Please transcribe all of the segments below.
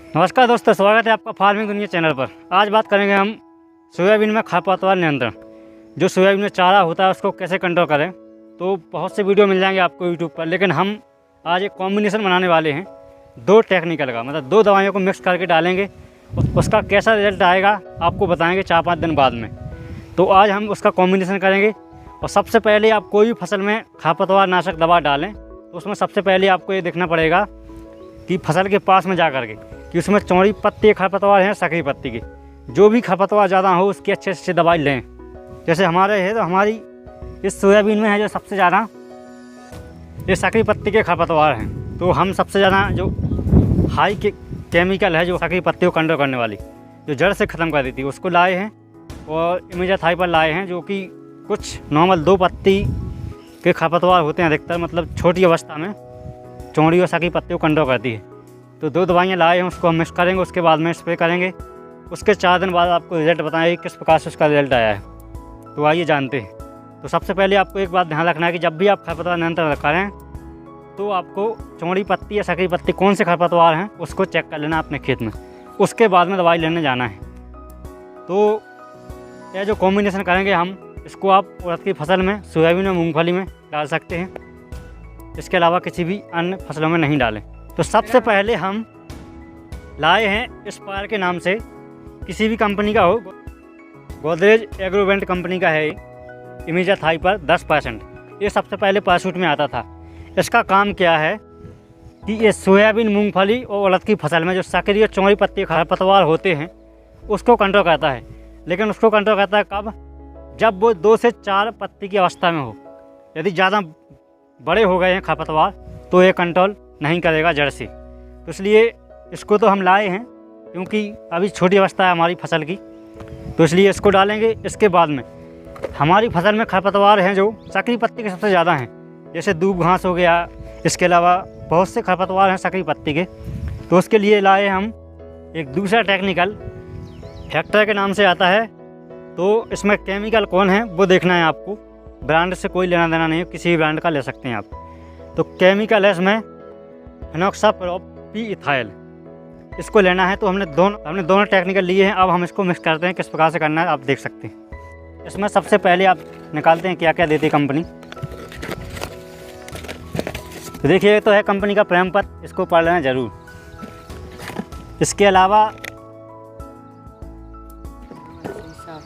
नमस्कार दोस्तों, स्वागत है आपका फार्मिंग दुनिया चैनल पर। आज बात करेंगे हम सोयाबीन में खरपतवार नियंत्रण। जो सोयाबीन में चारा होता है उसको कैसे कंट्रोल करें। तो बहुत से वीडियो मिल जाएंगे आपको यूट्यूब पर, लेकिन हम आज एक कॉम्बिनेशन बनाने वाले हैं दो टेक्निकल का, मतलब दो दवाइयों को मिक्स करके डालेंगे। उसका कैसा रिजल्ट आएगा आपको बताएँगे 4-5 दिन बाद में। तो आज हम उसका कॉम्बिनेशन करेंगे। और सबसे पहले आप कोई भी फसल में खरपतवार नाशक दवा डालें तो उसमें सबसे पहले आपको ये देखना पड़ेगा कि फसल के पास में जा कर के कि उसमें चौड़ी पत्ती खरपतवार हैं, सकरी पत्ती के। जो भी खरपतवार ज़्यादा हो उसकी अच्छे से दवाई लें। जैसे हमारे है तो हमारी इस सोयाबीन में है जो सबसे ज़्यादा ये सकरी पत्ती के खरपतवार हैं। तो हम सबसे ज़्यादा जो हाई के केमिकल है जो सकरी पत्ती को कंट्रोल करने वाली, जो जड़ से ख़त्म कर देती है, उसको लाए हैं। और इमेजाथाइपर लाए हैं, जो कि कुछ नॉर्मल 2 पत्ती के खरपतवार होते हैं अधिकतर, मतलब छोटी अवस्था में चौड़ी और सकरी पत्ती को कंट्रोल करती है। तो 2 दवाइयाँ लाए हैं, उसको हम मिक्स करेंगे, उसके बाद में स्प्रे करेंगे। उसके 4 दिन बाद आपको रिजल्ट बताएंगे किस प्रकार से उसका रिजल्ट आया है। तो आइए जानते हैं। तो सबसे पहले आपको एक बात ध्यान रखना है कि जब भी आप खरपतवार नियंत्रण करें तो आपको चौड़ी पत्ती या सकरी पत्ती कौन से खरपतवार हैं उसको चेक कर लेना अपने खेत में। उसके बाद में दवाई लेने जाना है। तो यह जो कॉम्बिनेशन करेंगे हम, इसको आप उड़द की फसल में, सोयाबीन में, मूंगफली में डाल सकते हैं। इसके अलावा किसी भी अन्य फसलों में नहीं डालें। तो सबसे पहले हम लाए हैं एस्पायर के नाम से, किसी भी कंपनी का हो, गोदरेज एग्रोवेंट कंपनी का है। इमेजाथाइपर 10%, ये सबसे पहले पैराशूट में आता था। इसका काम क्या है कि ये सोयाबीन, मूंगफली और उड़द की फसल में जो सकरी और चौड़ी पत्ती खरपतवार होते हैं उसको कंट्रोल करता है। लेकिन उसको कंट्रोल करता है कब? जब वो 2 से 4 पत्ती की अवस्था में हो। यदि ज़्यादा बड़े हो गए हैं खरपतवार तो ये कंट्रोल नहीं करेगा जड़ से। तो इसलिए इसको तो हम लाए हैं क्योंकि अभी छोटी अवस्था है हमारी फसल की, तो इसलिए इसको डालेंगे। इसके बाद में हमारी फसल में खरपतवार हैं जो सकरी पत्ती के सबसे ज़्यादा हैं, जैसे दूब घास हो गया। इसके अलावा बहुत से खरपतवार हैं सकरी पत्ती के। तो उसके लिए लाए हम एक दूसरा टेक्निकल, हेक्टर के नाम से आता है। तो इसमें केमिकल कौन है वो देखना है आपको। ब्रांड से कोई लेना देना नहीं है, किसी भी ब्रांड का ले सकते हैं आप। तो केमिकल है इसमें फिनोक्साप्रोपीइथाइल, इसको लेना है। तो हमने दोनों टेक्निकल लिए हैं। अब हम इसको मिक्स करते हैं, किस प्रकार से करना है आप देख सकते हैं। इसमें सबसे पहले आप निकालते हैं क्या क्या देती है कंपनी। तो देखिए, ये तो है कंपनी का प्रेम पत्र, इसको पढ़ लेना ज़रूर। इसके अलावा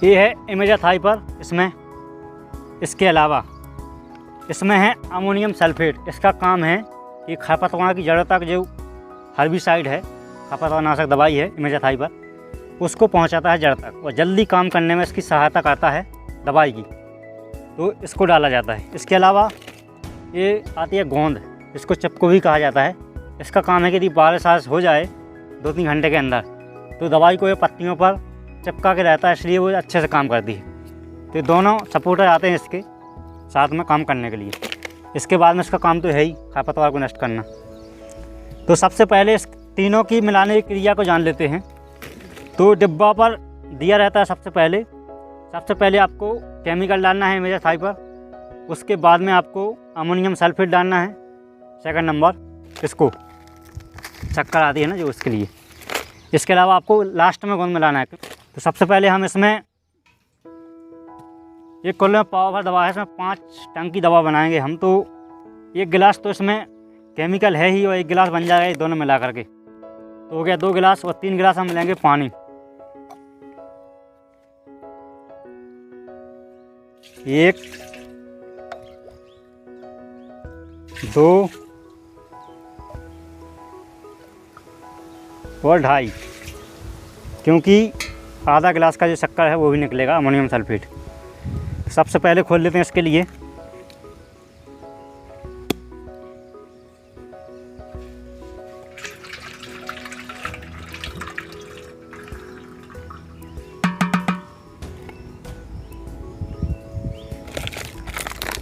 ये है इमेजाथाइपर इसमें। इसके अलावा इसमें है अमोनियम सल्फेट। इसका काम है कि खरपतवार की जड़ तक जो हर्बिसाइड है, खरपतवार नाशक दवाई है इमेजाथाइपर, उसको पहुंचाता है जड़ तक और जल्दी काम करने में इसकी सहायता करता है दवाई की। तो इसको डाला जाता है। इसके अलावा ये आती है गोंद, इसको चिपको भी कहा जाता है। इसका काम है कि यदि बारिश हो जाए 2-3 घंटे के अंदर तो दवाई को ये पत्तियों पर चिपका के रहता है, इसलिए वो अच्छे से काम करती है। तो दोनों सपोर्टर आते हैं इसके साथ में काम करने के लिए। इसके बाद में इसका काम तो है ही खरपतवार को नष्ट करना। तो सबसे पहले इस तीनों की मिलाने की क्रिया को जान लेते हैं। तो डिब्बा पर दिया रहता है सबसे पहले आपको केमिकल डालना है इमेजाथाइपर। उसके बाद में आपको अमोनियम सल्फेट डालना है। सेकंड नंबर इसको शक्कर आती है ना जो, उसके लिए। इसके अलावा आपको लास्ट में गोंद मिलाना है। तो सबसे पहले हम इसमें एक कुल में पाव भर दवा है, इसमें 5 टंकी दवा बनाएंगे हम। तो 1 गिलास तो इसमें केमिकल है ही और 1 गिलास बन जाएगा ये दोनों मिला करके। तो हो गया 2 गिलास और 3 गिलास हम लेंगे पानी। 1, 2 और 2.5, क्योंकि आधा गिलास का जो शक्कर है वो भी निकलेगा अमोनियम सल्फेट। सबसे पहले खोल लेते हैं इसके लिए।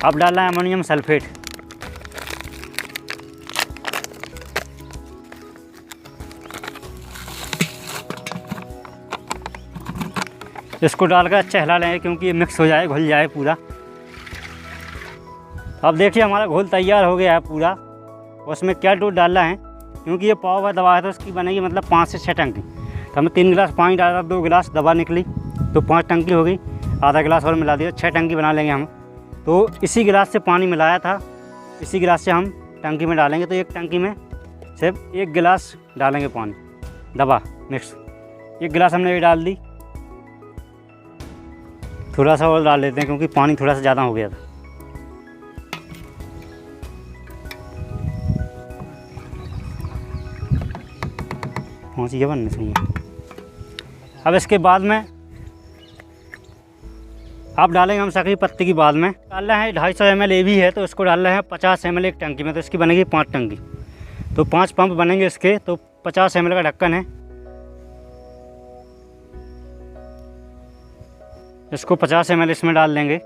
अब डालना है अमोनियम सल्फेट। इसको डालकर अच्छा हिला लेंगे क्योंकि ये मिक्स हो जाए, घुल जाए पूरा। अब देखिए हमारा घोल तैयार हो गया है पूरा। उसमें क्या दूध डालना है क्योंकि ये पाव भाजी दवा है तो उसकी बनेगी मतलब 5 से 6 टंकी। तो हमने 3 गिलास पानी डाला, 2 गिलास दवा निकली तो 5 टंकी हो गई, आधा गिलास और मिला दिया, 6 टंकी बना लेंगे हम। तो इसी गिलास से पानी मिलाया था, इसी गिलास से हम टंकी में डालेंगे। तो एक टंकी में सिर्फ 1 गिलास डालेंगे पानी दवा मिक्स। 1 गिलास हमने ये डाल दी, थोड़ा सा और डाल लेते हैं क्योंकि पानी थोड़ा सा ज़्यादा हो गया था। पहुँची बनने चाहिए। अब इसके बाद में आप डालेंगे हम सकरी पत्ती की बाद में डाल रहे हैं 250 ml ये भी है, तो इसको डाल रहे हैं 50 ml एक टंकी में। तो इसकी बनेगी 5 टंकी, तो 5 पंप बनेंगे इसके। तो 50 ml का ढक्कन है, इसको 50 ml इसमें डाल देंगे।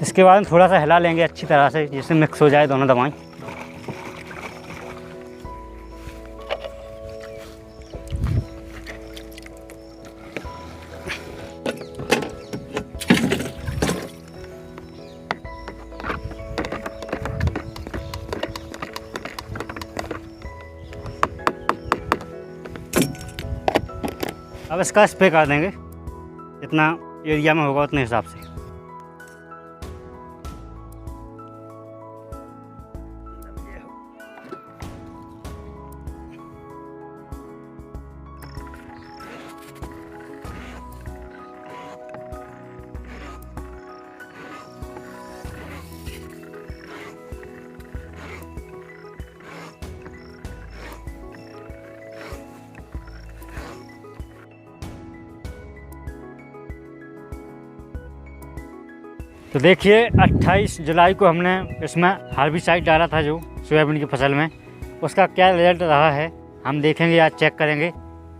इसके बाद थोड़ा सा हिला लेंगे अच्छी तरह से जिससे मिक्स हो जाए दोनों दवाएं। अब इसका स्प्रे कर देंगे, जितना एरिया में होगा उतने हिसाब से। तो देखिए 28 जुलाई को हमने इसमें हार्बिसाइड डाला था जो सोयाबीन की फसल में, उसका क्या रिजल्ट रहा है हम देखेंगे, आज चेक करेंगे।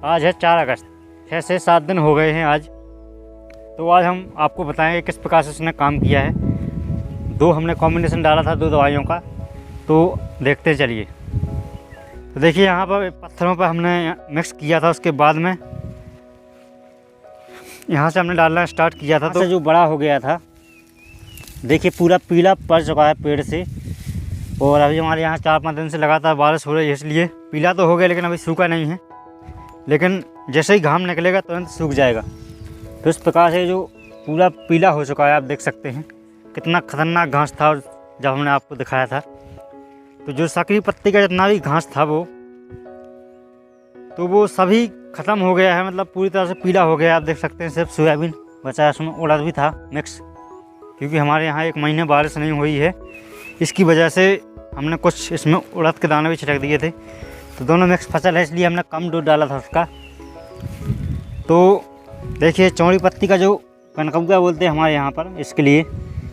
आज है 4 अगस्त, 6 से 7 दिन हो गए हैं आज। तो आज हम आपको बताएंगे किस प्रकार से उसने काम किया है। 2 हमने कॉम्बिनेशन डाला था 2 दवाइयों का, तो देखते चलिए। तो देखिए यहाँ पर पत्थरों पर हमने मिक्स किया था, उसके बाद में यहाँ से हमने डालना स्टार्ट किया था। तो जो बड़ा हो गया था देखिए पूरा पीला पड़ चुका है पेड़ से, और अभी हमारे यहाँ 4-5 दिन से लगातार बारिश हो रही है, इसलिए पीला तो हो गया लेकिन अभी सूखा नहीं है। लेकिन जैसे ही घाम निकलेगा तुरंत सूख जाएगा। तो इस प्रकार से जो पूरा पीला हो चुका है, आप देख सकते हैं कितना खतरनाक घास था जब हमने आपको दिखाया था। तो जो सकरी पत्ती का जितना भी घास था वो सभी ख़त्म हो गया है, मतलब पूरी तरह से पीला हो गया। आप देख सकते हैं सिर्फ सोयाबीन बचा है, उसमें उड़द भी था मिक्स, क्योंकि हमारे यहाँ 1 महीने बारिश नहीं हुई है, इसकी वजह से हमने कुछ इसमें उड़द के दाने भी छिड़क दिए थे। तो दोनों मिक्स फसल है, इसलिए हमने कम डोज डाला था उसका। तो देखिए चौड़ी पत्ती का जो कनकौआ बोलते हैं हमारे यहाँ पर, इसके लिए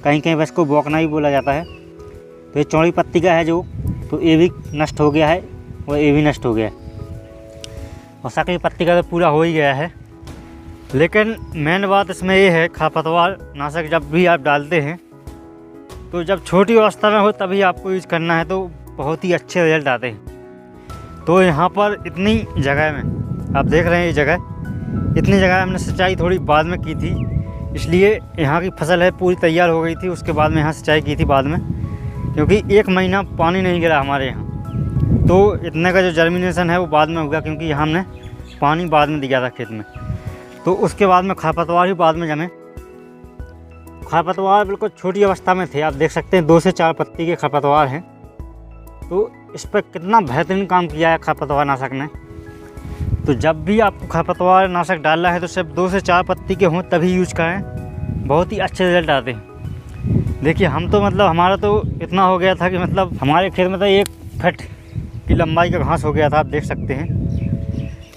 कहीं कहीं बस को बौकना ही बोला जाता है। तो ये चौड़ी पत्ती का है जो, तो ये भी नष्ट हो गया है और ये भी नष्ट हो गया है, और सकरी पत्ती का तो पूरा हो ही गया है। लेकिन मेन बात इसमें ये है, खरपतवार नाशक जब भी आप डालते हैं तो जब छोटी अवस्था में हो तभी आपको यूज़ करना है, तो बहुत ही अच्छे रिजल्ट आते हैं। तो यहाँ पर इतनी जगह में आप देख रहे हैं, ये जगह इतनी जगह हमने सिंचाई थोड़ी बाद में की थी, इसलिए यहाँ की फसल है पूरी तैयार हो गई थी। उसके बाद में यहाँ सिंचाई की थी बाद में, क्योंकि 1 महीना पानी नहीं गिरा हमारे यहाँ। तो इतने का जो जर्मिनेशन है वो बाद में हुआ, क्योंकि यहाँ हमने पानी बाद में दिया था खेत में। तो उसके बाद में खरपतवार ही बाद में जमे। खरपतवार बिल्कुल छोटी अवस्था में थे, आप देख सकते हैं 2 से 4 पत्ती के खरपतवार हैं। तो इस पर कितना बेहतरीन काम किया है खरपतवार नाशक ने। तो जब भी आपको खरपतवार नाशक डालना है तो सिर्फ 2 से 4 पत्ती के हों तभी यूज करें, बहुत ही अच्छे रिजल्ट आते हैं। देखिए हम तो मतलब हमारा तो इतना हो गया था कि मतलब हमारे खेत में तो 1 फीट की लंबाई का घास हो गया था, आप देख सकते हैं।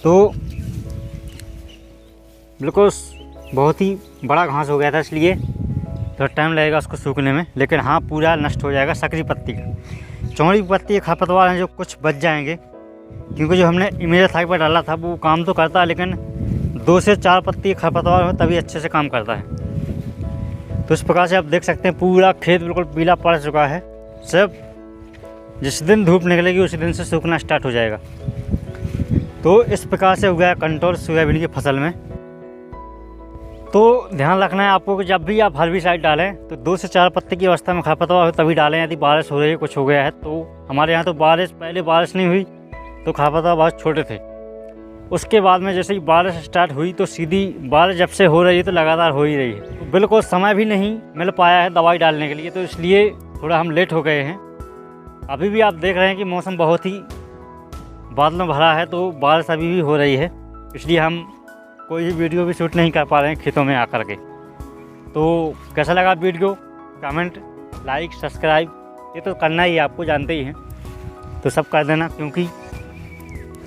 तो बिल्कुल बहुत ही बड़ा घास हो गया था, इसलिए थोड़ा टाइम लगेगा उसको सूखने में। लेकिन हाँ पूरा नष्ट हो जाएगा सकरी पत्ती का। चौड़ी पत्ती के खरपतवार हैं जो कुछ बच जाएंगे, क्योंकि जो हमने इमेजाथाइड पर डाला था वो काम तो करता है, लेकिन 2 से 4 पत्ती के खरपतवार हो तभी अच्छे से काम करता है। तो इस प्रकार से आप देख सकते हैं पूरा खेत बिल्कुल पीला पड़ चुका है। सिर्फ जिस दिन धूप निकलेगी उसी दिन से सूखना स्टार्ट हो जाएगा। तो इस प्रकार से हो गया कंट्रोल सोयाबीन की फसल में। तो ध्यान रखना है आपको कि जब भी आप हर्बिसाइड डालें तो 2 से 4 पत्ते की अवस्था में खरपतवार हो तभी डालें। यदि बारिश हो रही है, कुछ हो गया है, तो हमारे यहाँ तो पहले बारिश नहीं हुई तो खरपतवार बहुत छोटे थे। उसके बाद में जैसे ही बारिश स्टार्ट हुई तो सीधी बारिश जब से हो रही है तो लगातार हो ही रही है। तो बिल्कुल समय भी नहीं मिल पाया है दवाई डालने के लिए, तो इसलिए थोड़ा हम लेट हो गए हैं। अभी भी आप देख रहे हैं कि मौसम बहुत ही बादलों भरा है, तो बारिश अभी भी हो रही है, इसलिए हम कोई भी वीडियो भी शूट नहीं कर पा रहे हैं खेतों में आकर के। तो कैसा लगा वीडियो? कमेंट, लाइक, सब्सक्राइब ये तो करना ही है, आपको जानते ही हैं, तो सब कर देना क्योंकि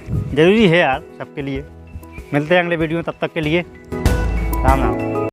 ज़रूरी है यार सबके लिए। मिलते हैं अगले वीडियो में, तब तक के लिए राम राम।